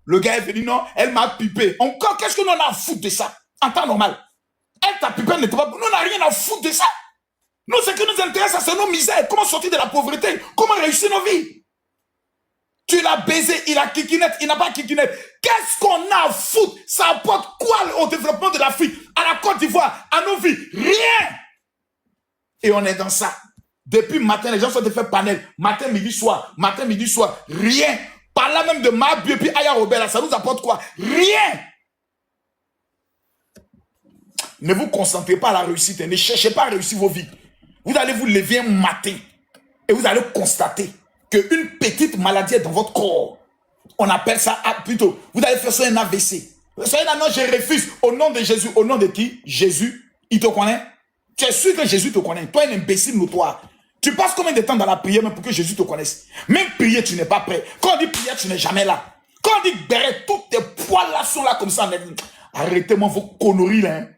Le gars est venu, non, elle m'a pipé. Encore, qu'est-ce que nous on a à foutre de ça? En temps normal. Elle t'a pipé, elle n'était pas... Nous on n'a rien à foutre de ça. Nous, ce qui nous intéresse, c'est nos misères. Comment sortir de la pauvreté? Comment réussir nos vies? Tu l'as baisé, il a kikinette, il n'a pas kikinette. Qu'est-ce qu'on a à foutre? Ça apporte quoi au développement de l'Afrique, à la Côte d'Ivoire, à nos vies? Rien. Et on est dans ça. Depuis matin, les gens sont de faire panel. Matin, midi, soir. Matin, midi, soir. Rien. Par là même de ma bio, puis Aya Robert, ça nous apporte quoi? Rien. Ne vous concentrez pas à la réussite. Ne cherchez pas à réussir vos vies. Vous allez vous lever un matin et vous allez constater qu'une petite maladie est dans votre corps. On appelle ça, plutôt, vous allez faire ça un AVC. Soyez là, non, je refuse. Au nom de Jésus. Au nom de qui? Jésus. Il te connaît? Tu es sûr que Jésus te connaît? Toi, un imbécile notoire. Tu passes combien de temps dans la prière même pour que Jésus te connaisse? Même prier, tu n'es pas prêt. Quand on dit prière, tu n'es jamais là. Quand on dit béret, tous tes poils là sont là comme ça. Arrêtez-moi vos conneries là. Hein.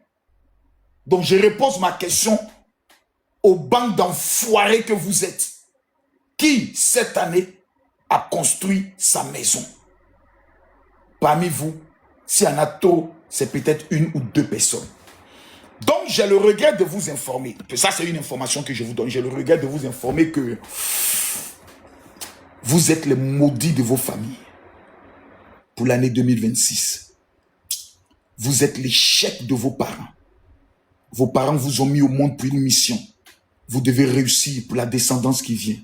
Donc, je repose ma question aux bandes d'enfoirés que vous êtes. Qui, cette année, a construit sa maison? Parmi vous, s'il y en a trop, c'est peut-être une ou deux personnes. Donc, j'ai le regret de vous informer. Ça, c'est une information que je vous donne. J'ai le regret de vous informer que vous êtes les maudits de vos familles pour l'année 2026. Vous êtes l'échec de vos parents. Vos parents vous ont mis au monde pour une mission. Vous devez réussir pour la descendance qui vient.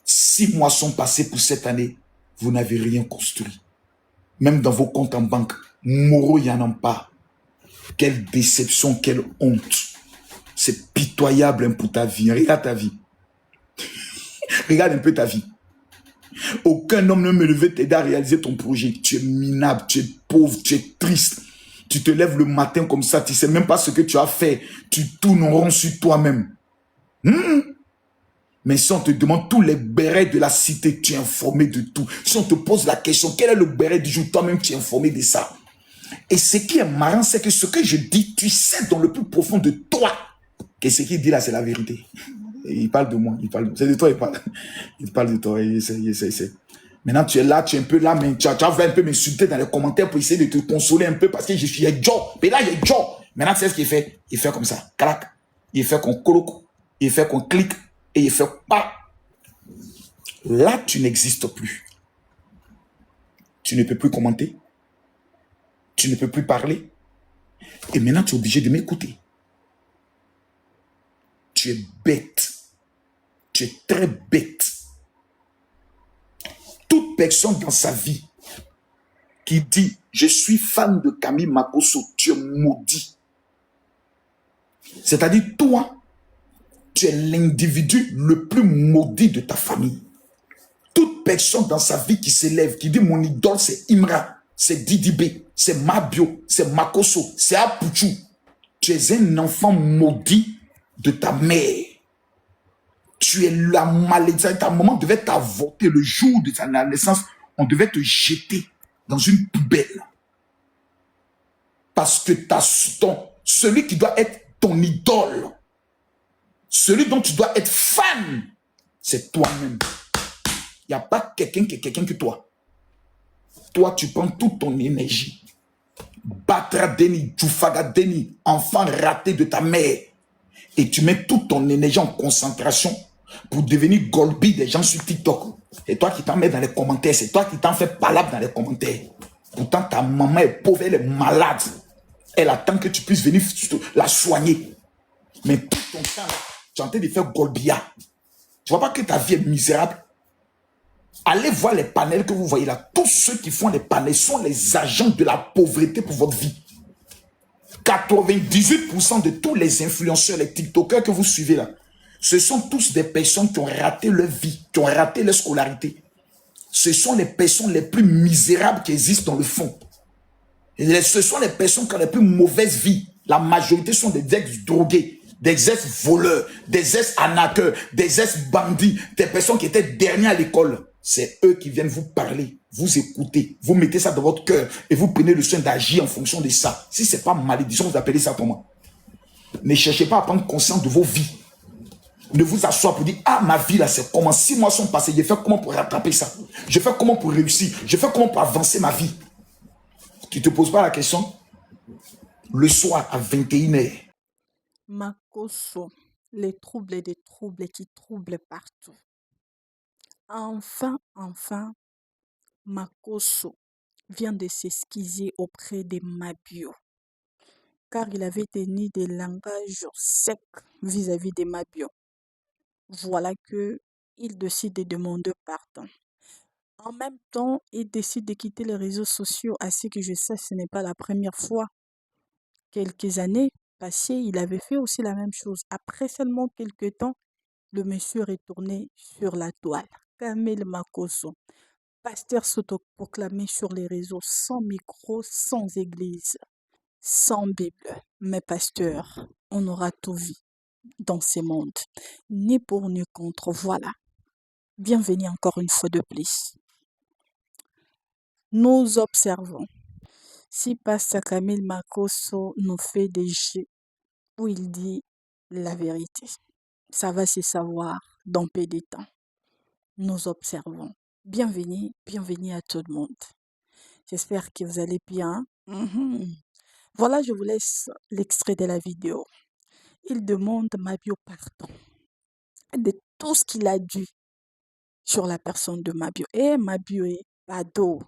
6 mois sont passés pour cette année. Vous n'avez rien construit. Même dans vos comptes en banque, moraux, il n'y en a pas. Quelle déception, quelle honte. C'est pitoyable hein, pour ta vie. Regarde ta vie. Regarde un peu ta vie. Aucun homme ne me devait t'aider à réaliser ton projet. Tu es minable, tu es pauvre, tu es triste. Tu te lèves le matin comme ça, tu ne sais même pas ce que tu as fait. Tu tournes en rond sur toi-même. Mais si on te demande tous les bérets de la cité, tu es informé de tout. Si on te pose la question, quel est le béret du jour, toi-même tu es informé de ça. Et ce qui est marrant, c'est que ce que je dis, tu sais dans le plus profond de toi que ce qu'il dit là, c'est la vérité. Et il parle de moi, c'est de toi, il parle de toi. Maintenant, tu es là, tu es un peu là, mais tu vas un peu m'insulter dans les commentaires pour essayer de te consoler un peu parce que je suis Joe. Mais là, il est Joe. Maintenant, tu sais ce qu'il fait? Il fait comme ça, clac. Il fait qu'on coloque, il fait qu'on clique et il fait pas. Là, tu n'existes plus. Tu ne peux plus commenter. Tu ne peux plus parler. Et maintenant, tu es obligé de m'écouter. Tu es bête. Tu es très bête. Toute personne dans sa vie qui dit « Je suis fan de Camille Makosso », tu es maudit. C'est-à-dire, toi, tu es l'individu le plus maudit de ta famille. Toute personne dans sa vie qui s'élève, qui dit « Mon idole, c'est Imra ». C'est Didibé, c'est Mabio, c'est Makosso, c'est Apuchou. Tu es un enfant maudit de ta mère. Tu es la malédiction. Ta maman devait t'avorter le jour de ta naissance. On devait te jeter dans une poubelle. Parce que celui qui doit être ton idole, celui dont tu dois être fan, c'est toi-même. Il n'y a pas quelqu'un que toi. Toi, tu prends toute ton énergie. Batra Deni, Djoufaga Deni, enfant raté de ta mère. Et tu mets toute ton énergie en concentration pour devenir Golbi des gens sur TikTok. C'est toi qui t'en mets dans les commentaires. C'est toi qui t'en fais palabre dans les commentaires. Pourtant, ta maman est pauvre, elle est malade. Elle attend que tu puisses venir la soigner. Mais tout ton temps, tu es en train de faire Golbia. Tu vois pas que ta vie est misérable? Allez voir les panels que vous voyez là. Tous ceux qui font les panels sont les agents de la pauvreté pour votre vie. 98% de tous les influenceurs, les TikTokers que vous suivez là, ce sont tous des personnes qui ont raté leur vie, qui ont raté leur scolarité. Ce sont les personnes les plus misérables qui existent dans le fond. Ce sont les personnes qui ont les plus mauvaises vies. La majorité sont des ex-drogués, des ex-voleurs, des ex-arnaqueurs, des ex-bandits, des personnes qui étaient dernières à l'école. C'est eux qui viennent vous parler, vous écouter, vous mettez ça dans votre cœur et vous prenez le soin d'agir en fonction de ça. Si ce n'est pas malédiction, vous appelez ça comment? Ne cherchez pas à prendre conscience de vos vies. ne vous asseoir pour dire, ah, ma vie là, c'est comment, 6 mois sont passés, je fais comment pour rattraper ça? Je fais comment pour réussir? Je fais comment pour avancer ma vie? Tu ne te poses pas la question? Le soir à 21h. Makoso, les troubles et des troubles qui troublent partout. Enfin, Makoso vient de s'excuser auprès de Mabio, car il avait tenu des langages secs vis-à-vis de Mabio. Voilà que il décide de demander pardon. En même temps, il décide de quitter les réseaux sociaux. À ce que je sais, ce n'est pas la première fois. Quelques années passées, il avait fait aussi la même chose. Après seulement quelques temps, le monsieur est retourné sur la toile. Kamel Makoso, pasteur s'autoproclamé sur les réseaux, sans micro, sans église, sans Bible. Mais pasteur, on aura tout vu dans ce monde, ni pour ni contre. Voilà. Bienvenue encore une fois de plus. Nous observons. Si Pasteur Camille Makoso nous fait des jeux où il dit la vérité, ça va se savoir dans peu de temps. Nous observons. Bienvenue à tout le monde. J'espère que vous allez bien. Voilà, je vous laisse l'extrait de la vidéo. Il demande Mabio pardon de tout ce qu'il a dit sur la personne de Mabio. Et Mabio est pardon.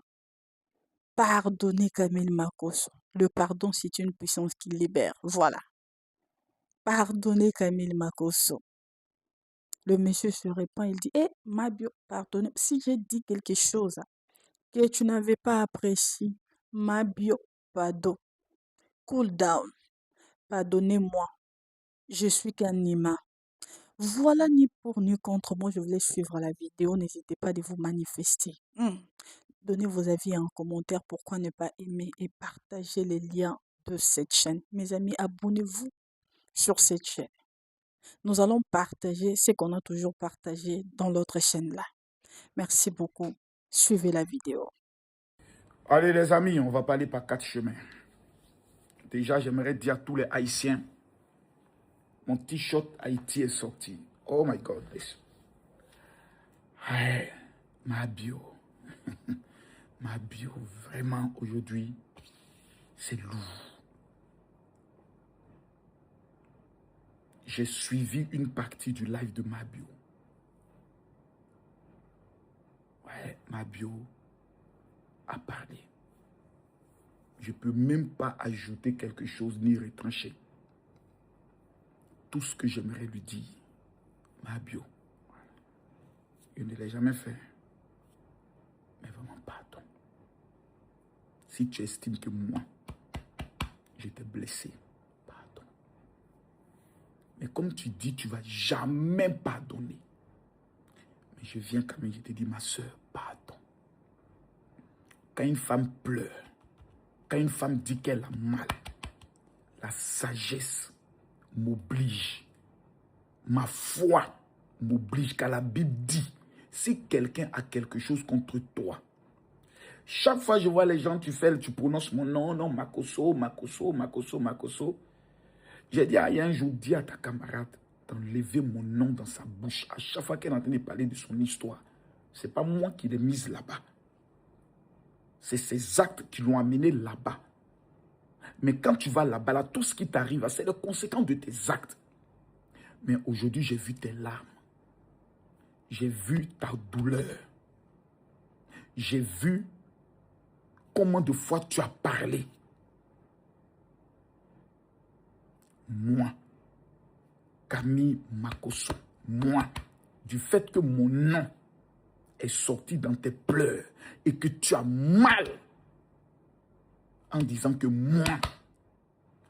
Pardonnez Camille Makoso. Le pardon, c'est une puissance qui libère. Voilà. Pardonnez Camille Makoso. Le monsieur se répand, il dit, Mabio, pardonnez. Si j'ai dit quelque chose que tu n'avais pas apprécié, Mabio, pardon. Cool down. Pardonnez-moi. Je suis qu'un humain. Voilà, ni pour ni contre moi, je voulais suivre la vidéo. N'hésitez pas de vous manifester. Donnez vos avis en commentaire. Pourquoi ne pas aimer et partager les liens de cette chaîne. Mes amis, abonnez-vous sur cette chaîne. Nous allons partager ce qu'on a toujours partagé dans l'autre chaîne là. Merci beaucoup. Suivez la vidéo. Allez les amis, on va parler par 4 chemins. Déjà, j'aimerais dire à tous les Haïtiens, mon t-shirt Haïti est sorti. Oh my God. Ouais, Mabio. Mabio, vraiment, aujourd'hui, c'est lourd. J'ai suivi une partie du live de Mabio. Ouais, Mabio a parlé. Je ne peux même pas ajouter quelque chose ni retrancher. Tout ce que j'aimerais lui dire, Mabio, je ne l'ai jamais fait. Mais vraiment, pardon. Si tu estimes que moi, j'étais blessé, pardon. Mais comme tu dis, tu ne vas jamais pardonner. Mais je viens quand même, je te dis, ma soeur, pardon. Quand une femme pleure, quand une femme dit qu'elle a mal, la sagesse m'oblige. Ma foi m'oblige, car la Bible dit, si quelqu'un a quelque chose contre toi, chaque fois que je vois les gens, tu prononces mon nom, non, Makoso, Makoso, Makoso, Makoso. J'ai dit, il y a un jour, dis à ta camarade d'enlever mon nom dans sa bouche. À chaque fois qu'elle est en train de parler de son histoire, ce n'est pas moi qui l'ai mise là-bas. C'est ses actes qui l'ont amené là-bas. Mais quand tu vas là-bas, là, tout ce qui t'arrive, c'est les conséquences de tes actes. Mais aujourd'hui, j'ai vu tes larmes. J'ai vu ta douleur. J'ai vu combien de fois tu as parlé. Moi, Camille Makoso, moi, du fait que mon nom est sorti dans tes pleurs et que tu as mal en disant que moi,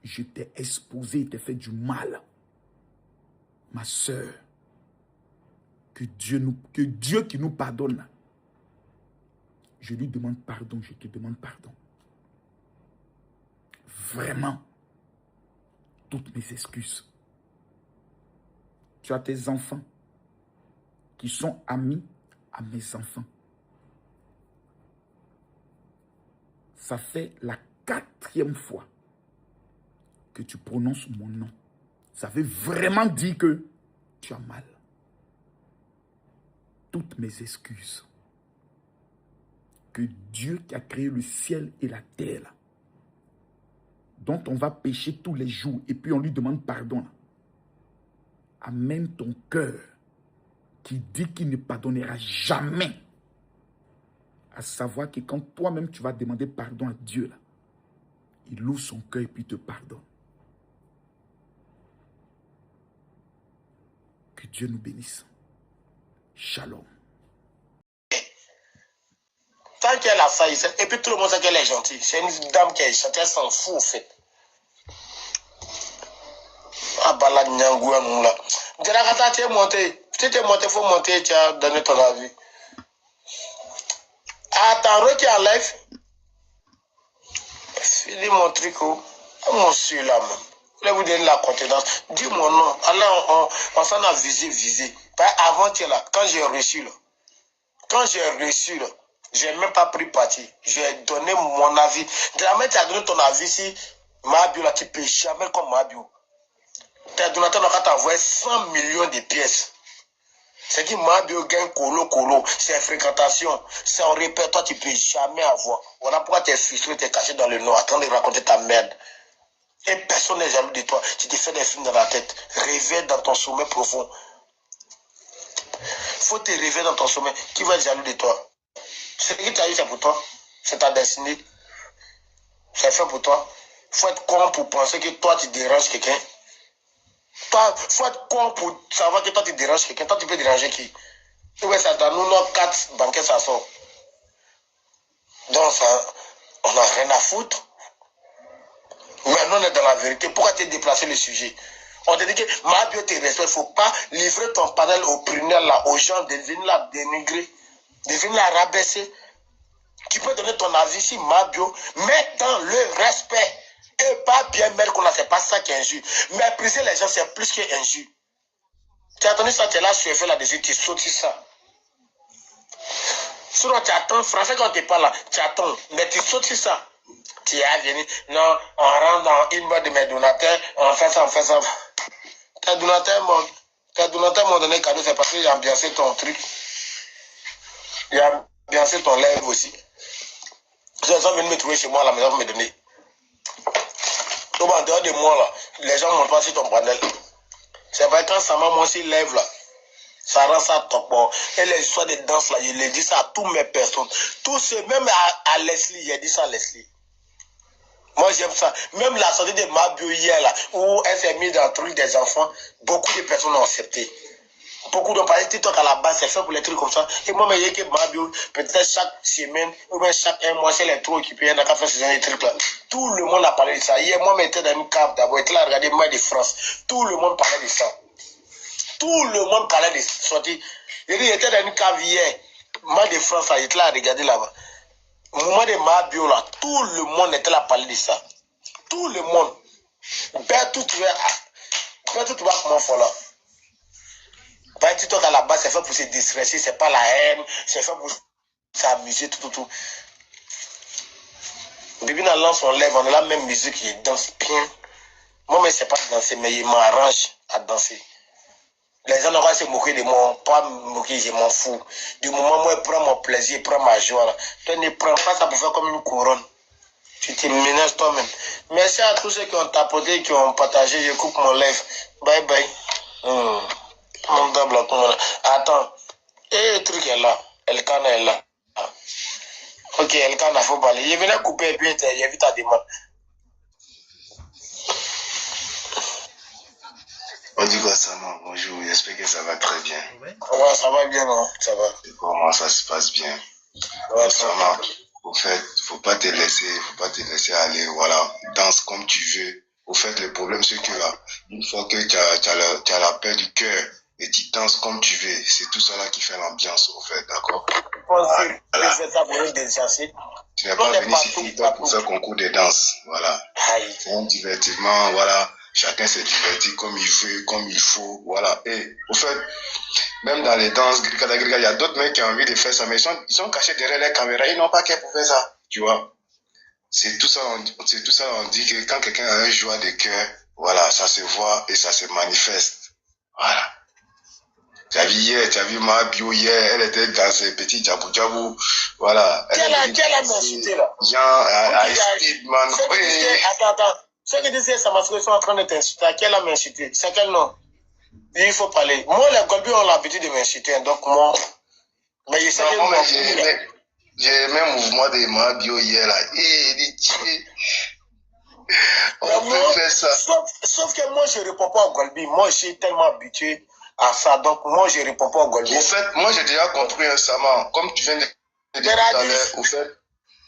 je t'ai exposé et t'ai fait du mal. Ma soeur, que Dieu qui nous pardonne, je lui demande pardon, je te demande pardon. Vraiment, toutes mes excuses. Tu as tes enfants qui sont amis à mes enfants. Ça fait la 4e fois que tu prononces mon nom. Ça veut vraiment dire que tu as mal. Toutes mes excuses. Que Dieu qui a créé le ciel et la terre, là, dont on va pécher tous les jours, et puis on lui demande pardon, là, amène ton cœur qui dit qu'il ne pardonnera jamais. À savoir que quand toi-même tu vas demander pardon à Dieu, là, il ouvre son cœur et puis te pardonne. Que Dieu nous bénisse. Shalom. Tant qu'elle a ça, et puis tout le monde sait qu'elle est gentille. C'est une dame qui est gentille, elle s'en fout, en fait. Ah, bah là, Nyangouan, là. Djelakata, tu es monté. Si tu es monté, il faut monter, tu as donné ton avis. Attends, qui est en live. Finis mon tricot. Monsieur là, même. Je vais vous donner la contenance. Dis mon nom. Alors, on s'en a visé. Avant, tu es là. Quand j'ai reçu, là. J'ai même pas pris parti. J'ai donné mon avis. De la même, tu as donné ton avis si Mabio là, tu peux jamais comme Mabio. Tu as donné ton avis, tu as envoyé 100 millions de pièces. C'est dit Mabio gagne colo, c'est fréquentation, c'est un répertoire, tu peux jamais avoir. Voilà pourquoi tu es frustré, tu es caché dans le noir, en train de raconter ta merde. Et personne n'est jaloux de toi. Tu te fais des films dans la tête. Rêver dans ton sommet profond. Faut te rêver dans ton sommet. Qui va être jaloux de toi? Ce que tu as eu, c'est pour toi. C'est ta destinée. C'est fait pour toi. Faut être con pour penser que toi, tu déranges quelqu'un. Toi, faut être con pour savoir que toi, tu déranges quelqu'un. Toi, tu peux déranger qui? Ouais, ça dans nous, nos 4 banquets, ça sort. Donc, ça, on n'a rien à foutre. Maintenant, on est dans la vérité. Pourquoi tu as déplacé le sujet? On te dit que Mabio te respecte. Il ne faut pas livrer ton panel aux prunelles, là, aux gens, de venir la dénigrer, de venir la rabaisser. Tu peux donner ton avis si Mabio, mais dans le respect. Et pas bien mettre qu'on a, c'est pas ça qui est injure. Mépriser les gens, c'est plus qu'injure. Tu as entendu ça, tu es là, tu es fait là-dessus, tu sautes ça. Sinon, tu attends, français, quand tu n'es pas là, tu attends, mais tu sautes ça. Tu es à venir, non, on rentre dans une mode de mes donateurs, on fait ça. Tes donateurs m'ont donné cadeau, c'est parce que j'ai ambiancé ton truc. J'ai ambiancé ton lèvre aussi. Ils sont venus me trouver chez moi à la maison pour me donner. Donc, en dehors de moi, là, les gens ne montent pas sur ton panel. C'est vrai, quand ça m'a moi aussi lève là, ça rend ça top. Bon. Et les histoires de danse là, je l'ai dit ça à toutes mes personnes. Tous ceux, même à Leslie, j'ai dit ça à Leslie. Moi j'aime ça. Même la sortie de Mabio hier là, où elle s'est mise dans le truc des enfants, beaucoup de personnes ont accepté. Beaucoup d'ont parlé TikTok à la base, c'est fait pour les trucs comme ça. Et moi, je que Mabio, peut-être chaque semaine, ou même chaque un mois, c'est les trop occupés, il y en a qu'à faire ces trucs là. Tout le monde a parlé de ça. Hier, moi, j'étais dans une cave d'abord, j'étais là à regarder Moi de France. Tout le monde parlait de ça. Tout le monde parlait de sortie. J'étais dans une cave hier, Moi de France, j'étais là à regarder là-bas. Au moment de Mabio là, tout le monde était là à parler de ça. Tout le monde. Ben tout va comment faut là. Pas TikTok à la base, c'est fait pour se distresser, c'est pas la haine, c'est fait pour s'amuser, tout. Bibi n'a lance son lèvre, on a la même musique, il danse bien. Moi, mais c'est pas danser, mais il m'arrange à danser. Les gens n'ont pas se moquer de moi, pas me moquer, je m'en fous. Du moment où je prends mon plaisir, je prends ma joie, là. Tu ne prends pas ça pour faire comme une couronne. Tu te ménages toi-même. Merci à tous ceux qui ont tapoté, qui ont partagé, je coupe mon lèvre. Bye bye. Mon table là. Attends. Et le truc est là. Elkana est là. Ok, Elkana, faut parler. Je venais couper et puis j'ai vu ta demande. On dit quoi ça, non? Bonjour, j'espère que ça va très bien. Ouais, ça va bien, non? Ça va. Et comment ça se passe bien? Ouais, ça va. Au fait, faut pas te laisser aller, voilà, danse comme tu veux. Au fait, le problème, c'est que là, une fois que tu as la paix du cœur et tu danses comme tu veux, c'est tout ça là qui fait l'ambiance, au fait, d'accord? Voilà. Ça pour une déchancer. Tu n'es pas venu ici pour faire concours de danse, voilà. C'est un divertissement, voilà. Chacun se divertit comme il veut, comme il faut, voilà. Et au fait, même dans les danses, il y a d'autres mecs qui ont envie de faire ça, mais ils sont cachés derrière les caméras, ils n'ont pas qu'à pour faire ça, tu vois. C'est tout ça, on dit que quand quelqu'un a un joie de cœur, voilà, ça se voit et ça se manifeste. Voilà. Tu as vu ma bio hier, elle était dans ses petits djabou-djabou. Voilà. Qui a m'insulté là? Jean, Speedman. Attends. Ceux qui disent que ça m'a fait, sont en train de t'insulter. À quel a m'insulté? C'est quel nom? Il faut parler. Moi, les Golbi ont l'habitude de m'insulter. Donc, moi. Mais je sais que j'ai même mouvement de ma bio hier là. On peut faire ça. Sauf que moi, je ne réponds pas au Golbi. Moi, je suis tellement habitué à ça. Donc, moi, je ne réponds pas au Golbi. Au fait, moi, j'ai déjà compris un Saman. Comme tu viens de dire tout à l'heure, au fait,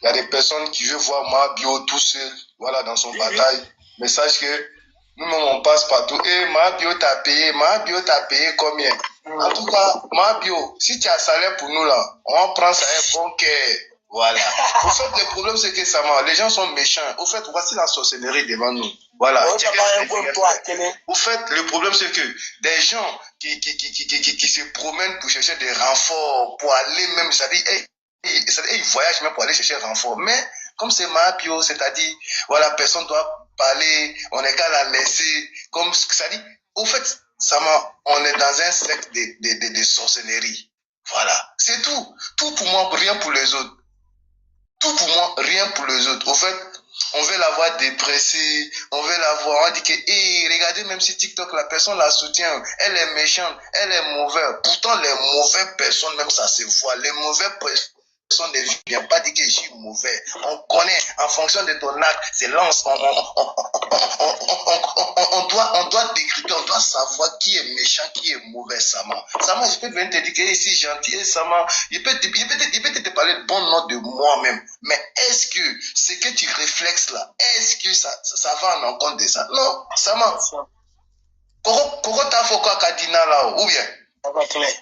il y a des personnes qui veulent voir ma bio tout seul, voilà, dans son bataille. Mais sache que nous-mêmes, on passe partout. Et ma bio t'a payé combien? En tout cas, ma bio, si tu as salaire pour nous là, on prend ça un bon cœur. Voilà. Au fait, le problème, c'est que les gens sont méchants. Au fait, voici la sorcellerie devant nous. Voilà. Au fait, le problème, c'est que des gens qui se promènent pour chercher des renforts, pour aller même, c'est-à-dire, ils voyagent même pour aller chercher un renfort. Mais, comme c'est ma bio, c'est-à-dire, voilà, personne doit parler, on n'est qu'à la laisser. Comme ça dit, au fait, on est dans un secte de sorcellerie. Voilà. C'est tout. Tout pour moi, rien pour les autres. Tout pour moi, rien pour les autres. Au fait, on veut la voir dépressée, on veut la voir, on dit que, regardez, même si TikTok, la personne la soutient, elle est méchante, elle est mauvaise. Pourtant, les mauvaises personnes, même ça se voit, les mauvaises personnes ne viennent pas dire que je suis mauvais. On connaît, en fonction de ton acte, c'est lance, on doit décrypter, on doit savoir qui est méchant, qui est mauvais, Sama. Sama, je peux venir te dire que je suis gentil, Sama, il peut te parler de bon nom de moi-même, mais est-ce que ce que tu réflexes là, est-ce que ça va en compte de ça? Non, Sama. Koko ta foko kadina là, ou bien?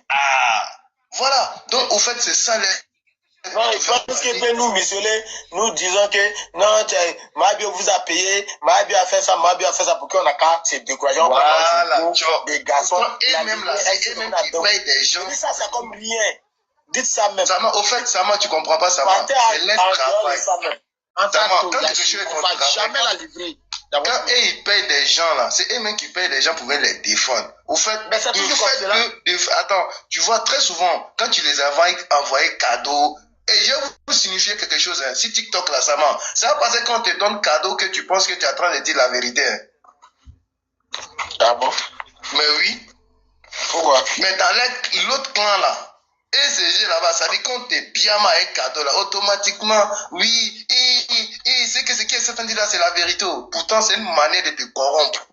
Ah, voilà. Donc, au fait, c'est ça les... Non, il pense qu'il peut nous museler, nous disons que non, Mabio vous a payé, Mabio a fait ça pour qu'on a qu'à se décourager. Voilà, des garçons. Et même là, c'est même qui paye des gens. Ça, c'est comme rien. Dites ça même. Sama, au fait, Sama, tu comprends pas, Sama. C'est l'être travail. Sama, quand quelque chose est ton travail, jamais la livrer. Quand ils payent des gens là, c'est eux-mêmes qui payent des gens pour les défendre. Au fait, attends, tu vois très souvent, quand tu les as envoyés cadeaux, et je vais vous signifier quelque chose, hein, si TikTok là, ça va passer quand on te donne cadeau que tu penses que tu es en train de dire la vérité. Hein. Ah bon? Mais oui. Pourquoi? Mais dans l'autre clan là, et ces jeux là-bas, ça dit qu'on te bien un cadeau là, automatiquement, oui, c'est que ce qui est certain dit là, c'est la vérité. Pourtant, c'est une manière de te corrompre.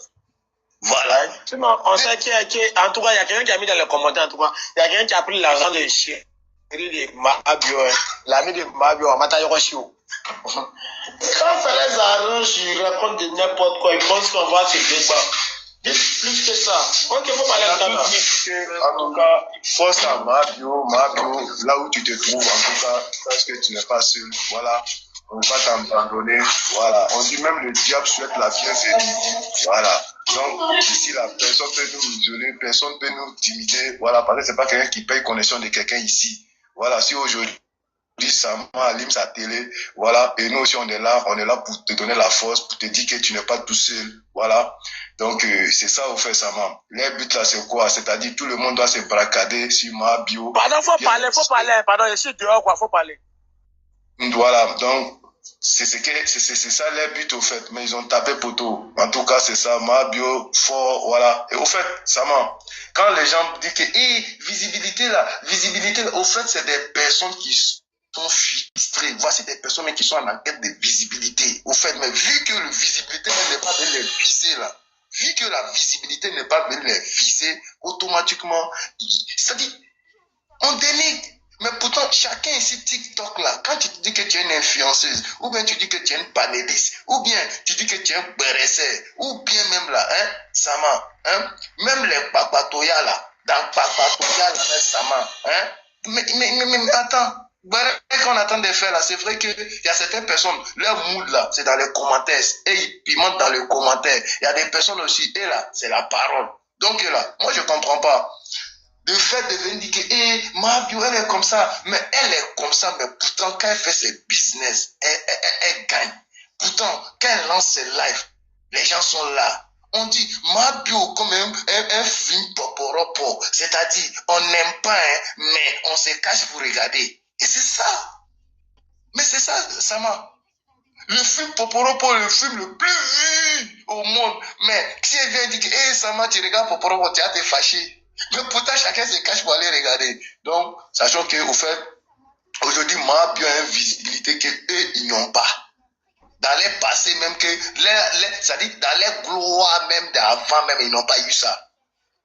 Voilà. Sinon, on sait en tout cas, il y a quelqu'un qui a mis dans les commentaires, en tout cas, il y a quelqu'un qui a pris l'argent de chien. L'ami de Mabio, Matayoroshio. Quand ça les arrange, ils racontent de n'importe quoi, ils pensent qu'on va se débattre. Dites plus que ça. Ok, faut parler en tout cas, force à Mabio, là où tu te trouves, en tout cas, sache que tu n'es pas seul. Voilà. On ne va pas t'abandonner. Voilà. On dit même le diable souhaite la bienvenue. Voilà. Donc, ici, la personne peut nous isoler, personne peut nous intimider. Voilà. Parce que ce n'est pas quelqu'un qui paye connexion de quelqu'un ici. Voilà. Si aujourd'hui, Sama allume sa télé, voilà, et nous aussi on est là pour te donner la force, pour te dire que tu n'es pas tout seul, voilà. Donc c'est ça au fait Sama. Les buts là c'est quoi? C'est-à-dire tout le monde doit se bracader sur ma bio. Pardon, faut parler, pardon, je suis dehors quoi, faut parler. Voilà, donc c'est ça les buts au fait, mais ils ont tapé poteau. En tout cas c'est ça, ma bio fort, voilà. Et au fait Sama, quand les gens disent que visibilité là, au fait c'est des personnes qui sont frustrés. Voici des personnes qui sont en quête de visibilité. Au fait, mais vu que la visibilité n'est pas venue les viser là, vu que la visibilité n'est pas venue les viser, automatiquement, c'est-à-dire, on dénigre. Mais pourtant, chacun ici, TikTok là, quand tu te dis que tu es une influenceuse, ou bien tu dis que tu es une panéliste, ou bien tu dis que tu es un béresseur, ou bien même là, hein, Sama, hein, même les papatoya là, dans papatoya là, Sama, hein, mais attends, qu'on attend de faire là, c'est vrai qu'il y a certaines personnes, leur mood là, c'est dans les commentaires, et ils pimentent dans les commentaires. Il y a des personnes aussi, et là, c'est la parole. Donc là, moi je comprends pas. Le fait de venir dire que ma bio, elle est comme ça, mais elle est comme ça, mais pourtant, quand elle fait ses business, elle gagne. Pourtant, quand elle lance ses lives, les gens sont là. On dit Mabio comme un film poporopo. C'est-à-dire, on n'aime pas, hein, mais on se cache pour regarder. Et c'est ça. Mais c'est ça, Sama. Le film Poporopo, le film le plus vu au monde. Mais si elle vient dire que, hey, Sama, tu regardes Poporopo, tu as été fâché. Mais pourtant, chacun se cache pour aller regarder. Donc, sachant qu'au fait, aujourd'hui, Mabio a une visibilité qu'eux, ils n'ont pas. Dans les passés, même que, c'est-à-dire dans les gloires même d'avant, même, ils n'ont pas eu ça.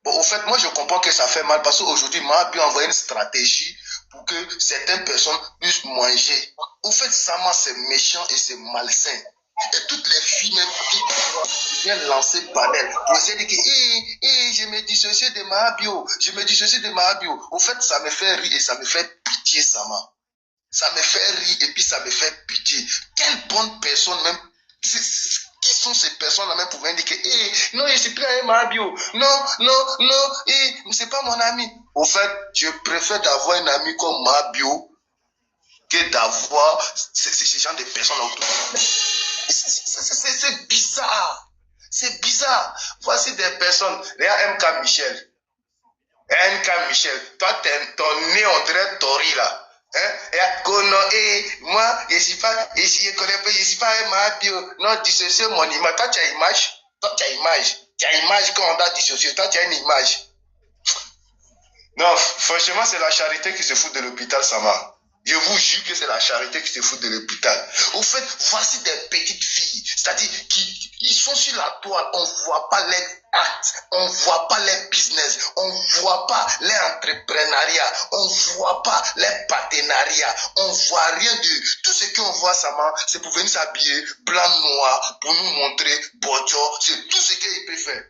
Bon, au fait, moi, je comprends que ça fait mal parce qu'aujourd'hui, Mabio a envoyé une stratégie pour que certaines personnes puissent manger. Au fait, Sama, c'est méchant et c'est malsain. Et toutes les filles même qui viennent lancer panel pour essayer de dire que je me dissocie de Mabio, je me dissocie de Mabio. Au fait, ça me fait rire et ça me fait pitié, Sama. Ça me fait rire et puis ça me fait pitié. Quelle bonne personne même. Qui sont ces personnes-là même pour venir dire que non, je suis plus avec Mabio. Non, c'est pas mon ami. Au fait, je préfère d'avoir un ami comme Mabio que d'avoir ces gens de personnes autour. C'est bizarre. C'est bizarre. Voici des personnes. Regarde MK Michel. MK Michel. Toi, ton nez, on dirait Tori là. Moi, je suis pas, je connais pas, je suis pas un Mabio. Non, dissocier mon image. Toi, tu as image. Toi, tu as image. Tu as image quand on a dissocié. Toi, tu as une image. Non, franchement, c'est la charité qui se fout de l'hôpital, Sama. Je vous jure que c'est la charité qui se fout de l'hôpital. Au fait, voici des petites filles, c'est-à-dire qu'ils sont sur la toile, on ne voit pas les actes, on ne voit pas les business, on ne voit pas les entrepreneuriats, on ne voit pas les partenariats, on ne voit rien de tout ce qu'on voit, Sama, c'est pour venir s'habiller blanc, noir, pour nous montrer Bojo, c'est tout ce qu'il peut faire.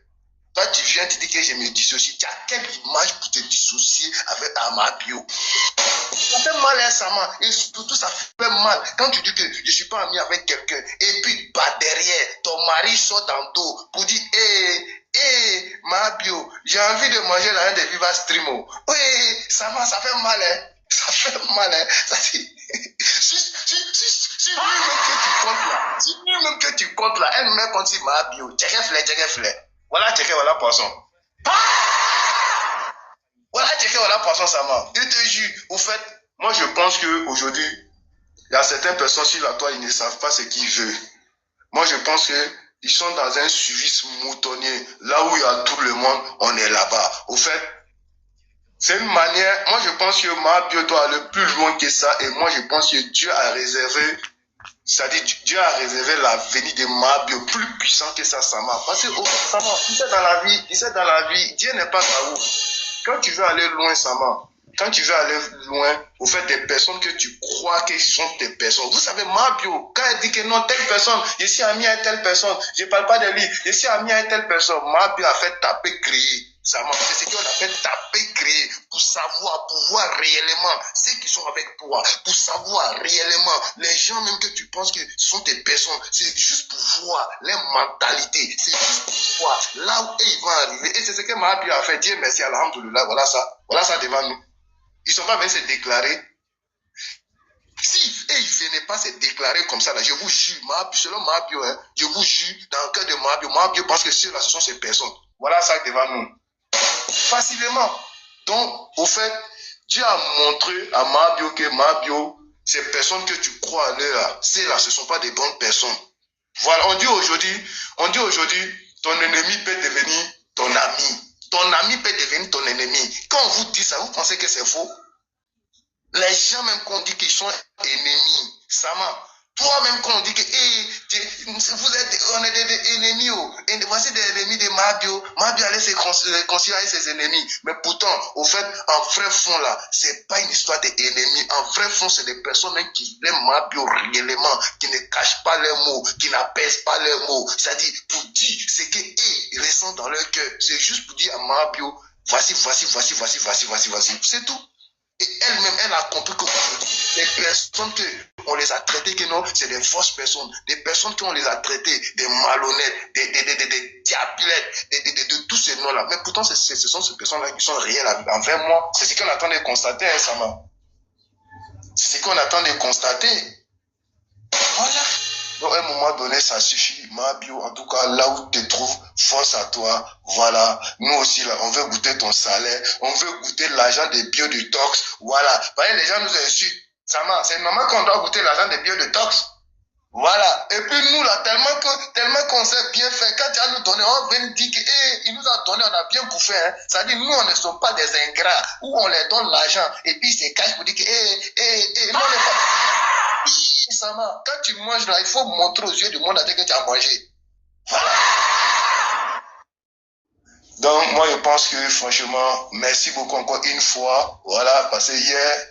Toi, tu viens, tu dis que je me dissocie. Tu as quelle image pour te dissocier avec Mabio? Ça fait mal, hein, Sama. Et surtout, ça fait mal quand tu dis que je ne suis pas ami avec quelqu'un. Et puis, bah, derrière, ton mari sort dans le dos pour dire, Mabio, j'ai envie de manger la reine de Viva Streamo. Oui, Sama, ça fait mal, hein. Ça fait mal, hein. Ça dit, si lui-même que tu comptes là, si lui-même que tu comptes là, elle me compte sur Mabio. Tchèque fleur. Voilà, tchèque, voilà, poisson. Voilà, tchèque, voilà, poisson, Sama. Je te jure, au fait, moi, je pense qu'aujourd'hui, il y a certaines personnes sur la toile, ils ne savent pas ce qu'ils veulent. Moi, je pense qu'ils sont dans un suivi moutonnier. Là où il y a tout le monde, on est là-bas. Au fait, c'est une manière, moi, je pense que Mabio doit aller plus loin que ça. Et moi, je pense que Dieu a réservé, c'est-à-dire Dieu a réservé la venue de Mabio plus puissant que ça, Sama. Parce que, au fait, Sama, tu sais, dans la vie, Dieu n'est pas là-haut. Quand tu veux aller loin, Sama, quand tu veux aller loin, au fait, des personnes que tu crois qu'elles sont tes personnes. Vous savez, Mabio, quand elle dit que non, telle personne, je suis ami à telle personne, je ne parle pas de lui, je suis ami à telle personne, Mabio a fait taper, créer. C'est ce qu'on appelle taper, créer, pour savoir, pour voir réellement ceux qui sont avec toi, pour savoir réellement les gens même que tu penses que sont tes personnes, c'est juste pour voir les mentalités, c'est juste pour voir là où ils vont arriver. Et c'est ce que Mabio a fait. Dieu merci, alhamdoulilah, voilà ça devant nous. Ils ne sont pas venus se déclarer. Si ils ne venaient pas se déclarer comme ça, là, je vous jure, selon Mabio, hein, je vous jure, dans le cœur de Mabio pense que ceux-là, ce sont ces personnes. Voilà ça devant nous. Facilement. Donc, au fait, Dieu a montré à Mabio que Mabio, ces personnes que tu crois aller là, celles-là, ce ne sont pas des bonnes personnes. Voilà, on dit aujourd'hui, ton ennemi peut devenir ton ami. Ton ami peut devenir ton ennemi. Quand on vous dit ça, vous pensez que c'est faux? Les gens même qu'on dit qu'ils sont ennemis, Sama, toi-même qu'on dit que on est des ennemis, et voici des ennemis de Mabio. Mabio allait se concilier avec ses ennemis. Mais pourtant, au fait, en vrai fond là, c'est pas une histoire d'ennemis. En vrai fond, c'est des personnes même qui aiment Mabio réellement, qui ne cachent pas leurs mots, qui n'apaisent pas leurs mots. C'est-à-dire, pour dire ce qu'ils ressentent dans leur cœur. C'est juste pour dire à Mabio, voici. C'est tout. Et elle-même, elle a compris que les personnes qu'on les a traitées, que non, c'est des fausses personnes, des personnes qu'on les a traitées, des malhonnêtes, des diablettes, de tous ces noms-là. Mais pourtant, ce sont ces personnes-là qui sont réelles envers moi. C'est ce qu'on attend de constater, hein, Sama. C'est ce qu'on attend de constater. Voilà. Donc, moment donné, ça suffit. Ma bio, en tout cas, là où tu te trouves, force à toi. Voilà. Nous aussi, là, on veut goûter ton salaire. On veut goûter l'argent des biodétox. Voilà. Voyez, les gens nous insultent. C'est normal qu'on doit goûter l'argent des biodétox. Voilà. Et puis nous, là, tellement qu'on sait bien faire, quand tu vas nous donner, on vient nous dire qu'il nous a donné, on a bien bouffé. Hein. Ça dit, nous, on ne sommes pas des ingrats, où on les donne l'argent, et puis ils se cachent pour dire que, nous, on n'est pas... Sama, quand tu manges là, il faut montrer aux yeux du monde que tu as mangé. Voilà. Donc, moi, je pense que, franchement, merci beaucoup encore une fois. Voilà, parce que hier,